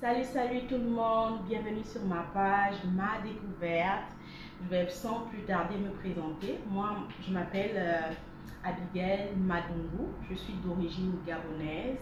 Salut tout le monde, bienvenue sur ma page Ma Découverte. Je vais sans plus tarder me présenter. Moi, je m'appelle Abigail Madungu, je suis d'origine gabonaise.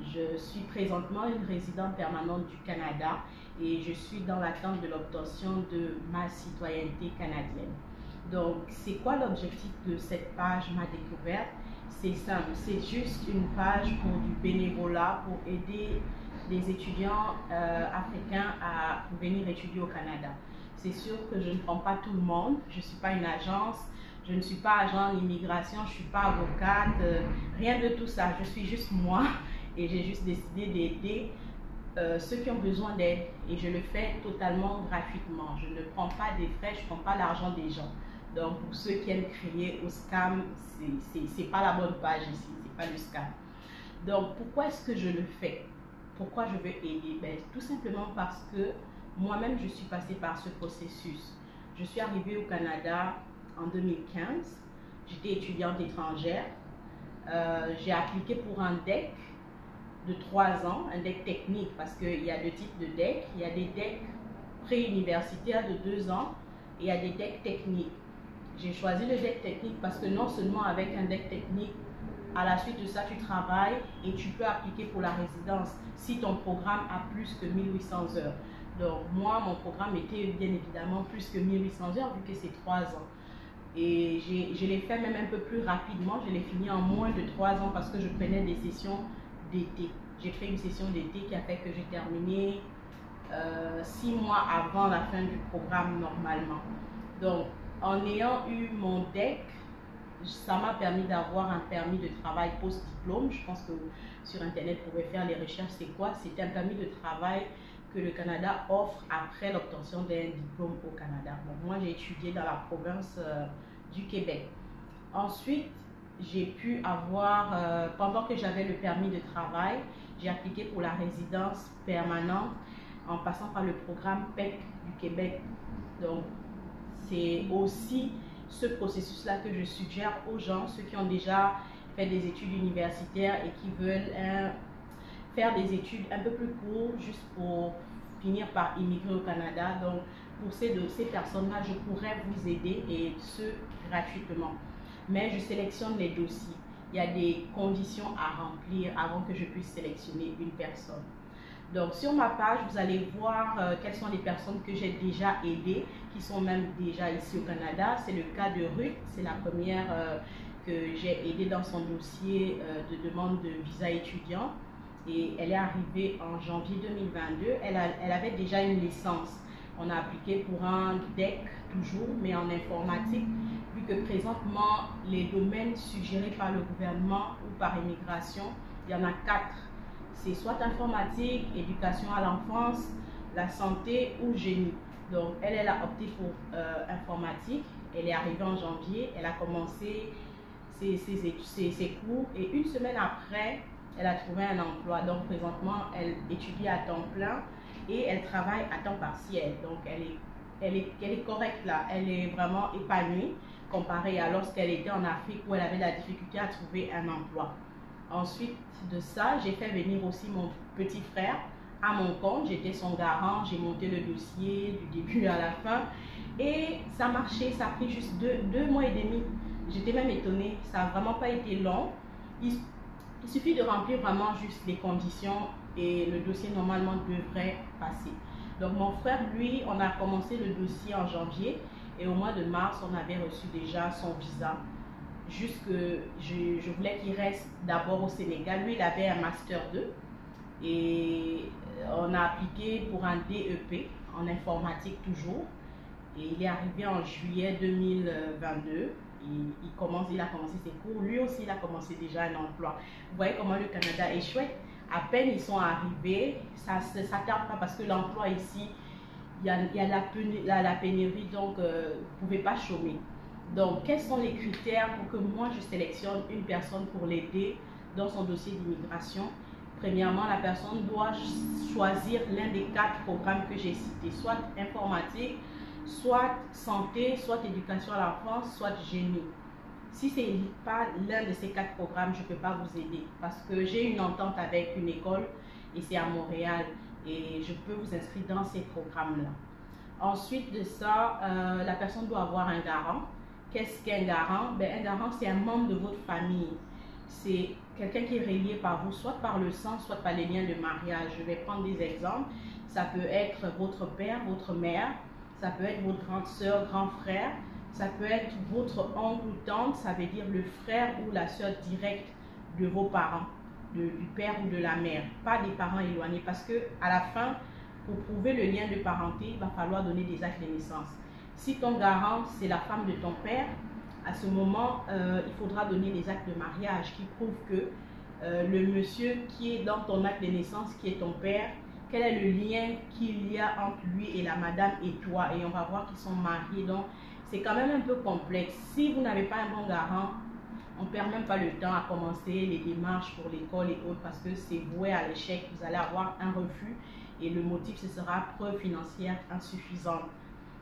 Je suis présentement une résidente permanente du Canada et je suis dans l'attente de l'obtention de ma citoyenneté canadienne. Donc, c'est quoi l'objectif de cette page Ma Découverte? C'est simple, c'est juste une page pour du bénévolat, pour aider des étudiants africains à venir étudier au Canada. C'est sûr que je ne prends pas tout le monde, je ne suis pas une agence, je ne suis pas agent d'immigration, je ne suis pas avocate, rien de tout ça, je suis juste moi et j'ai juste décidé d'aider ceux qui ont besoin d'aide et je le fais totalement gratuitement. Je ne prends pas des frais, je ne prends pas l'argent des gens. Donc pour ceux qui aiment crier au scam, c'est pas la bonne page ici, c'est pas le scam. Donc pourquoi est-ce que je le fais? Pourquoi je veux aider? Tout simplement parce que moi-même je suis passée par ce processus. Je suis arrivée au Canada en 2015, j'étais étudiante étrangère, j'ai appliqué pour un DEC de 3 ans, un DEC technique parce qu'il y a deux types de DEC. Il y a des DEC préuniversitaires de 2 ans et il y a des DEC techniques. J'ai choisi le DEC technique parce que non seulement avec un DEC technique, à la suite de ça, tu travailles et tu peux appliquer pour la résidence si ton programme a plus que 1800 heures. Donc moi, mon programme était bien évidemment plus que 1800 heures vu que c'est 3 ans. Et je l'ai fait même un peu plus rapidement, je l'ai fini en moins de 3 ans parce que je prenais des sessions d'été. J'ai fait une session d'été qui a fait que j'ai terminé 6 mois avant la fin du programme normalement. Donc en ayant eu mon DEC, ça m'a permis d'avoir un permis de travail post-diplôme. Je pense que sur Internet, vous pouvez faire les recherches. C'est quoi? C'est un permis de travail que le Canada offre après l'obtention d'un diplôme au Canada. Donc, moi, j'ai étudié dans la province du Québec. Ensuite, j'ai pu avoir, pendant que j'avais le permis de travail, j'ai appliqué pour la résidence permanente en passant par le programme PEC du Québec. Donc, c'est aussi ce processus-là que je suggère aux gens, ceux qui ont déjà fait des études universitaires et qui veulent faire des études un peu plus courtes juste pour finir par immigrer au Canada. Donc, pour ces personnes-là, je pourrais vous aider et ce, gratuitement. Mais je sélectionne les dossiers. Il y a des conditions à remplir avant que je puisse sélectionner une personne. Donc sur ma page, vous allez voir quelles sont les personnes que j'ai déjà aidées, qui sont même déjà ici au Canada. C'est le cas de Ruth, c'est la première que j'ai aidée dans son dossier de demande de visa étudiant. Et elle est arrivée en janvier 2022. Elle avait déjà une licence. On a appliqué pour un DEC toujours, mais en informatique, vu que présentement, les domaines suggérés par le gouvernement ou par immigration, il y en a 4. C'est soit informatique, éducation à l'enfance, la santé ou génie. Donc, elle a opté pour informatique. Elle est arrivée en janvier. Elle a commencé ses cours et une semaine après, elle a trouvé un emploi. Donc, présentement, elle étudie à temps plein et elle travaille à temps partiel. Donc, elle est correcte là. Elle est vraiment épanouie comparée à lorsqu'elle était en Afrique où elle avait la difficulté à trouver un emploi. Ensuite de ça, j'ai fait venir aussi mon petit frère à mon compte. J'étais son garant, j'ai monté le dossier du début à la fin. Et ça marchait, ça a pris juste deux mois et demi. J'étais même étonnée, ça n'a vraiment pas été long. Il suffit de remplir vraiment juste les conditions et le dossier normalement devrait passer. Donc mon frère, lui, on a commencé le dossier en janvier et au mois de mars, on avait reçu déjà son visa. Juste que je voulais qu'il reste d'abord au Sénégal. Lui, il avait un Master 2 et on a appliqué pour un DEP en informatique toujours. Et il est arrivé en juillet 2022. Il a commencé ses cours. Lui aussi, il a commencé déjà un emploi. Vous voyez comment le Canada est chouette. À peine ils sont arrivés, ça ne tarde pas parce que l'emploi ici, il y a la pénurie, donc vous ne pouvez pas chômer. Donc, quels sont les critères pour que moi je sélectionne une personne pour l'aider dans son dossier d'immigration? Premièrement, la personne doit choisir l'un des 4 programmes que j'ai cités, soit informatique, soit santé, soit éducation à l'enfance, soit génie. Si ce n'est pas l'un de ces 4 programmes, je ne peux pas vous aider parce que j'ai une entente avec une école et c'est à Montréal. et je peux vous inscrire dans ces programmes-là. Ensuite de ça, la personne doit avoir un garant. Qu'est-ce qu'un garant? Un garant, c'est un membre de votre famille. C'est quelqu'un qui est relié par vous, soit par le sang, soit par les liens de mariage. Je vais prendre des exemples. Ça peut être votre père, votre mère, ça peut être votre grande soeur, grand frère, ça peut être votre oncle ou tante, ça veut dire le frère ou la soeur directe de vos parents, du père ou de la mère, pas des parents éloignés, parce que à la fin, pour prouver le lien de parenté, il va falloir donner des actes de naissance. Si ton garant, c'est la femme de ton père, à ce moment, il faudra donner des actes de mariage qui prouvent que le monsieur qui est dans ton acte de naissance, qui est ton père, quel est le lien qu'il y a entre lui et la madame et toi, et on va voir qu'ils sont mariés. Donc c'est quand même un peu complexe. Si vous n'avez pas un bon garant, on ne perd même pas le temps à commencer les démarches pour l'école et autres, parce que c'est voué à l'échec. Vous allez avoir un refus et le motif, ce sera preuve financière insuffisante.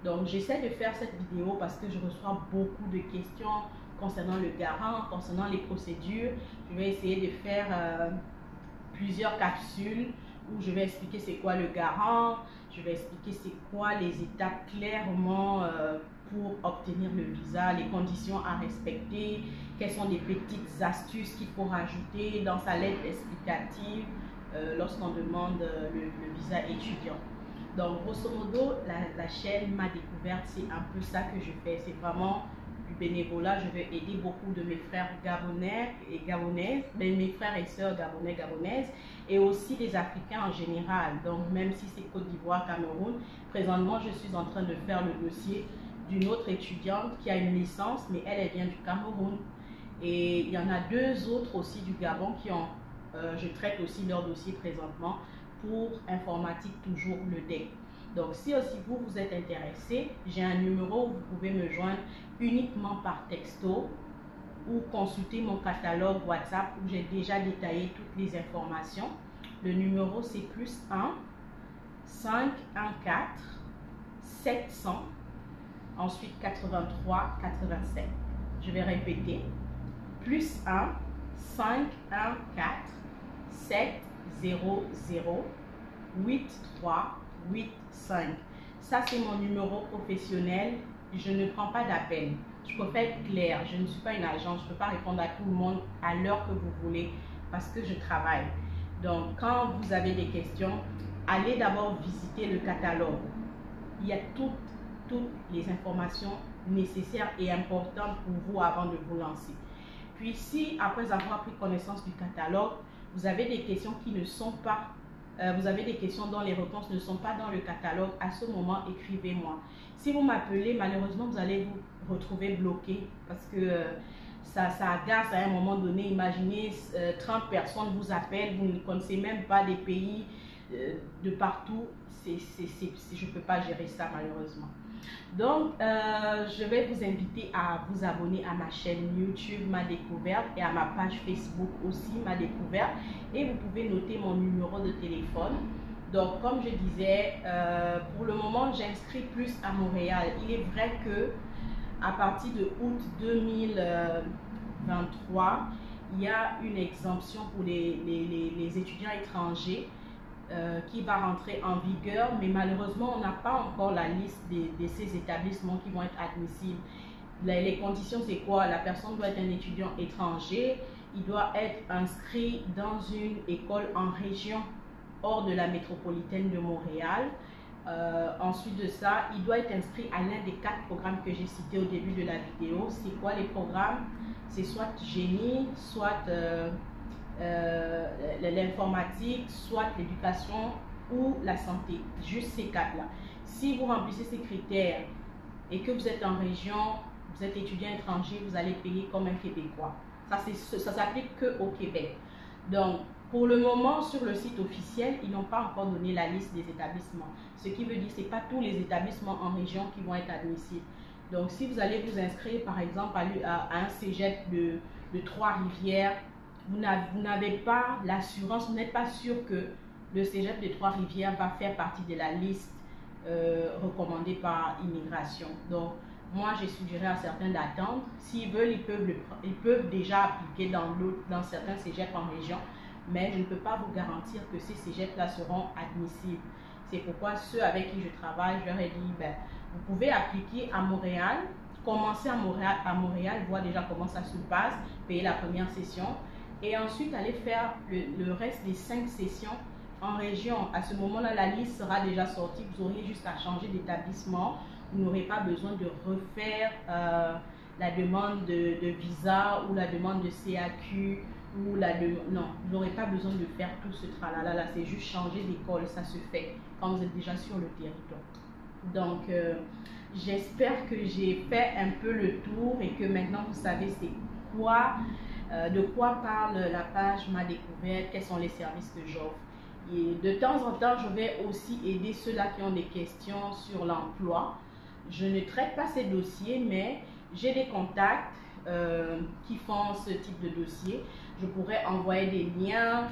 Donc j'essaie de faire cette vidéo parce que je reçois beaucoup de questions concernant le garant, concernant les procédures. Je vais essayer de faire plusieurs capsules où je vais expliquer c'est quoi le garant, je vais expliquer c'est quoi les étapes clairement pour obtenir le visa, les conditions à respecter, quelles sont les petites astuces qu'il faut rajouter dans sa lettre explicative lorsqu'on demande le visa étudiant. Donc grosso modo, la chaîne Ma Découverte, c'est un peu ça que je fais, c'est vraiment du bénévolat. Je vais aider beaucoup de mes frères gabonais et gabonaises, mes frères et sœurs gabonais, gabonaises, et aussi des Africains en général. Donc même si c'est Côte d'Ivoire, Cameroun, présentement je suis en train de faire le dossier d'une autre étudiante qui a une licence, mais elle vient du Cameroun. Et il y en a deux autres aussi du Gabon qui ont, je traite aussi leur dossier présentement pour informatique, toujours le DEC. Donc si aussi vous êtes intéressé, j'ai un numéro où vous pouvez me joindre uniquement par texto ou consulter mon catalogue WhatsApp où j'ai déjà détaillé toutes les informations. Le numéro c'est +1 514 700 ensuite 83 87. Je vais répéter. +1 514 700 8385. Ça, c'est mon numéro professionnel. Je ne prends pas d'appel. Je préfère être claire. Je ne suis pas une agence. Je ne peux pas répondre à tout le monde à l'heure que vous voulez parce que je travaille. Donc, quand vous avez des questions, allez d'abord visiter le catalogue. Il y a toutes les informations nécessaires et importantes pour vous avant de vous lancer. Puis, si après avoir pris connaissance du catalogue, vous avez des questions qui ne sont pas vous avez des questions dont les réponses ne sont pas dans le catalogue, à ce moment, écrivez-moi. Si vous m'appelez, malheureusement, vous allez vous retrouver bloqué parce que ça agace à un moment donné. Imaginez 30 personnes vous appellent, vous ne connaissez même pas des pays de partout. Je ne peux pas gérer ça malheureusement. Donc, je vais vous inviter à vous abonner à ma chaîne YouTube Ma Découverte et à ma page Facebook aussi Ma Découverte. Et vous pouvez noter mon numéro de téléphone. Donc, comme je disais, pour le moment, j'inscris plus à Montréal. Il est vrai que à partir de août 2023, il y a une exemption pour les étudiants étrangers qui va rentrer en vigueur, mais malheureusement, on n'a pas encore la liste de ces établissements qui vont être admissibles. Les conditions, c'est quoi? La personne doit être un étudiant étranger, il doit être inscrit dans une école en région hors de la métropolitaine de Montréal. Ensuite de ça, il doit être inscrit à l'un des 4 programmes que j'ai cités au début de la vidéo. C'est quoi les programmes? C'est soit génie, soit l'informatique, soit l'éducation ou la santé, juste ces 4-là. Si vous remplissez ces critères et que vous êtes en région, vous êtes étudiant étranger, vous allez payer comme un Québécois. Ça s'applique que au Québec. Donc, pour le moment, sur le site officiel, ils n'ont pas encore donné la liste des établissements. Ce qui veut dire que ce n'est pas tous les établissements en région qui vont être admissibles. Donc, si vous allez vous inscrire, par exemple, à un cégep de Trois-Rivières, vous n'avez pas l'assurance, vous n'êtes pas sûr que le cégep de Trois-Rivières va faire partie de la liste recommandée par immigration. Donc, moi, j'ai suggéré à certains d'attendre. S'ils veulent, ils peuvent déjà appliquer dans certains cégeps en région. mais je ne peux pas vous garantir que ces cégeps-là seront admissibles. C'est pourquoi ceux avec qui je travaille, je leur ai dit, ben, vous pouvez appliquer à Montréal, commencer à Montréal, voir déjà comment ça se passe, payer la première session et ensuite aller faire le reste des 5 sessions en région. À ce moment-là, la liste sera déjà sortie, vous auriez juste à changer d'établissement, vous n'aurez pas besoin de refaire la demande de visa ou la demande de CAQ ou non, vous n'aurez pas besoin de faire tout ce tralala là, c'est juste changer d'école, ça se fait quand vous êtes déjà sur le territoire. Donc j'espère que j'ai fait un peu le tour et que maintenant vous savez c'est quoi, de quoi parle la page Ma Découverte, quels sont les services que j'offre. Et de temps en temps, je vais aussi aider ceux-là qui ont des questions sur l'emploi. Je ne traite pas ces dossiers, mais j'ai des contacts qui font ce type de dossier. Je pourrais envoyer des liens.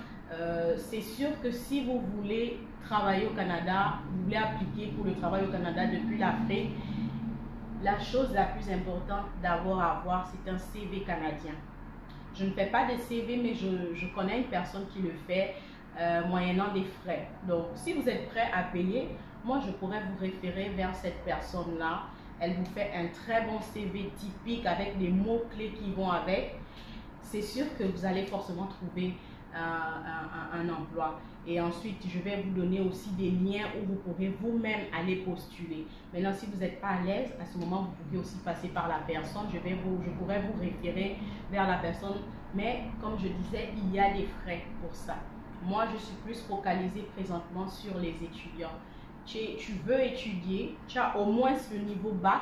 C'est sûr que si vous voulez travailler au Canada, vous voulez appliquer pour le travail au Canada depuis l'Afrique, la chose la plus importante d'avoir à avoir, c'est un CV canadien. Je ne fais pas de CV, mais je connais une personne qui le fait moyennant des frais. Donc, si vous êtes prêt à payer, moi, je pourrais vous référer vers cette personne-là. Elle vous fait un très bon CV typique avec des mots-clés qui vont avec. C'est sûr que vous allez forcément trouver un emploi. Et ensuite, je vais vous donner aussi des liens où vous pourrez vous-même aller postuler. Maintenant, si vous n'êtes pas à l'aise, à ce moment, vous pouvez aussi passer par la personne. Je pourrais vous référer vers la personne. Mais comme je disais, il y a des frais pour ça. Moi, je suis plus focalisée présentement sur les étudiants. Tu veux étudier, tu as au moins le niveau bac,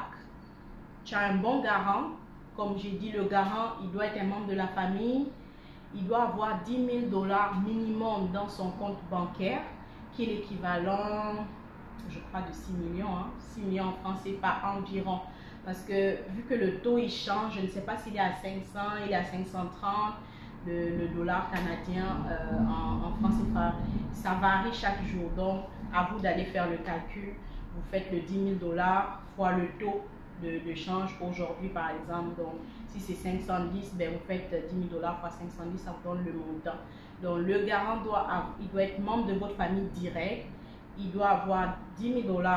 tu as un bon garant. Comme j'ai dit, le garant, il doit être un membre de la famille. Il doit avoir 10 000 $ minimum dans son compte bancaire, qui est l'équivalent, je crois, de 6 millions. 6 millions en francs CFA environ. Parce que vu que le taux, il change, je ne sais pas s'il est à 500, il est à 530. Le dollar canadien en francs CFA, ça varie chaque jour. Donc, à vous d'aller faire le calcul. Vous faites le 10 000 $ fois le taux de change aujourd'hui, par exemple. Donc, si c'est 510, ben, vous faites 10 000 $ fois 510, ça vous donne le montant. Donc, le garant il doit être membre de votre famille directe. Il doit avoir 10 000 $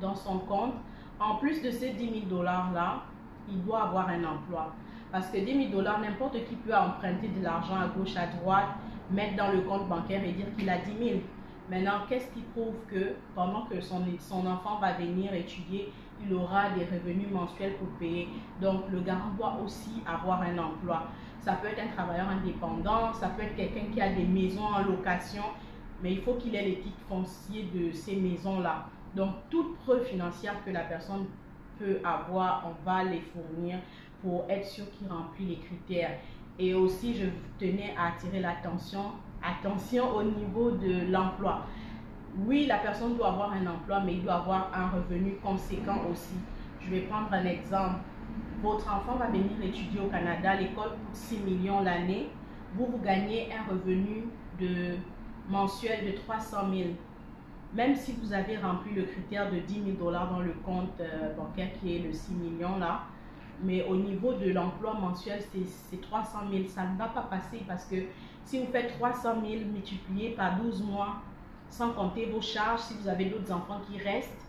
dans son compte. En plus de ces 10 000 $ là, il doit avoir un emploi. Parce que 10 000 $, n'importe qui peut emprunter de l'argent à gauche, à droite, mettre dans le compte bancaire et dire qu'il a 10 000. Maintenant, qu'est-ce qui prouve que pendant que son enfant va venir étudier, il aura des revenus mensuels pour payer? Donc, le garant doit aussi avoir un emploi. Ça peut être un travailleur indépendant, ça peut être quelqu'un qui a des maisons en location, mais il faut qu'il ait les titres fonciers de ces maisons-là. Donc, toute preuve financière que la personne peut avoir, on va les fournir pour être sûr qu'il remplit les critères. Et aussi, je tenais à attirer l'attention au niveau de l'emploi. Oui, la personne doit avoir un emploi, mais il doit avoir un revenu conséquent aussi. Je vais prendre un exemple. Votre enfant va venir étudier au Canada, l'école coûte 6 millions l'année. Vous gagnez un revenu mensuel de 300 000. Même si vous avez rempli le critère de 10 000 $ dans le compte bancaire qui est le 6 millions là, mais au niveau de l'emploi mensuel, c'est 300 000. Ça ne va pas passer parce que si vous faites 300 000 multiplié par 12 mois, sans compter vos charges, si vous avez d'autres enfants qui restent,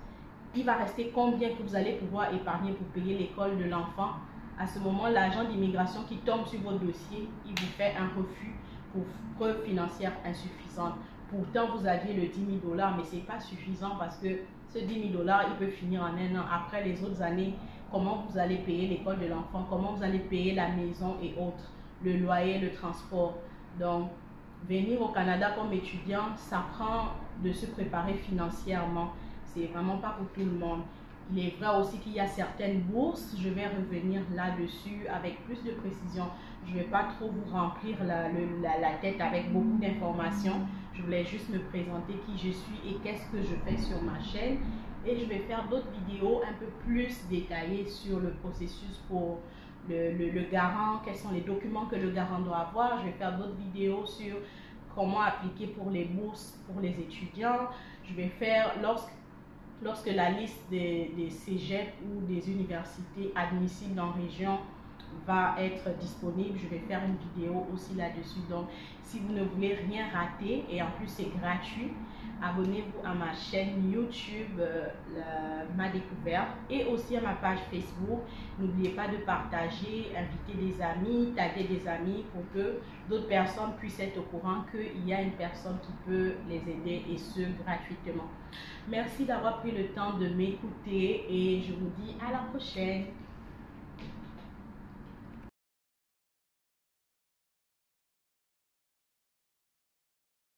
il va rester combien que vous allez pouvoir épargner pour payer l'école de l'enfant? À ce moment, l'agent d'immigration qui tombe sur votre dossier, il vous fait un refus pour preuve financière insuffisante. Pourtant, vous aviez le 10 000 $, mais ce n'est pas suffisant parce que ce 10 000 $, il peut finir en un an. Après les autres années, comment vous allez payer l'école de l'enfant, comment vous allez payer la maison et autres, le loyer, le transport. Donc, venir au Canada comme étudiant, ça prend de se préparer financièrement. C'est vraiment pas pour tout le monde. Il est vrai aussi qu'il y a certaines bourses, je vais revenir là-dessus avec plus de précision. Je ne vais pas trop vous remplir la tête avec beaucoup d'informations. Je voulais juste me présenter qui je suis et qu'est-ce que je fais sur ma chaîne. Et je vais faire d'autres vidéos un peu plus détaillées sur le processus pour le garant, quels sont les documents que le garant doit avoir. Je vais faire d'autres vidéos sur comment appliquer pour les bourses pour les étudiants. Je vais faire, lorsque la liste des cégeps ou des universités admissibles en région va être disponible. Je vais faire une vidéo aussi là-dessus. Donc, si vous ne voulez rien rater, et en plus c'est gratuit, abonnez-vous à ma chaîne YouTube, Ma Découverte, et aussi à ma page Facebook. N'oubliez pas de partager, inviter des amis, taguer des amis pour que d'autres personnes puissent être au courant qu'il y a une personne qui peut les aider, et ce gratuitement. Merci d'avoir pris le temps de m'écouter et je vous dis à la prochaine.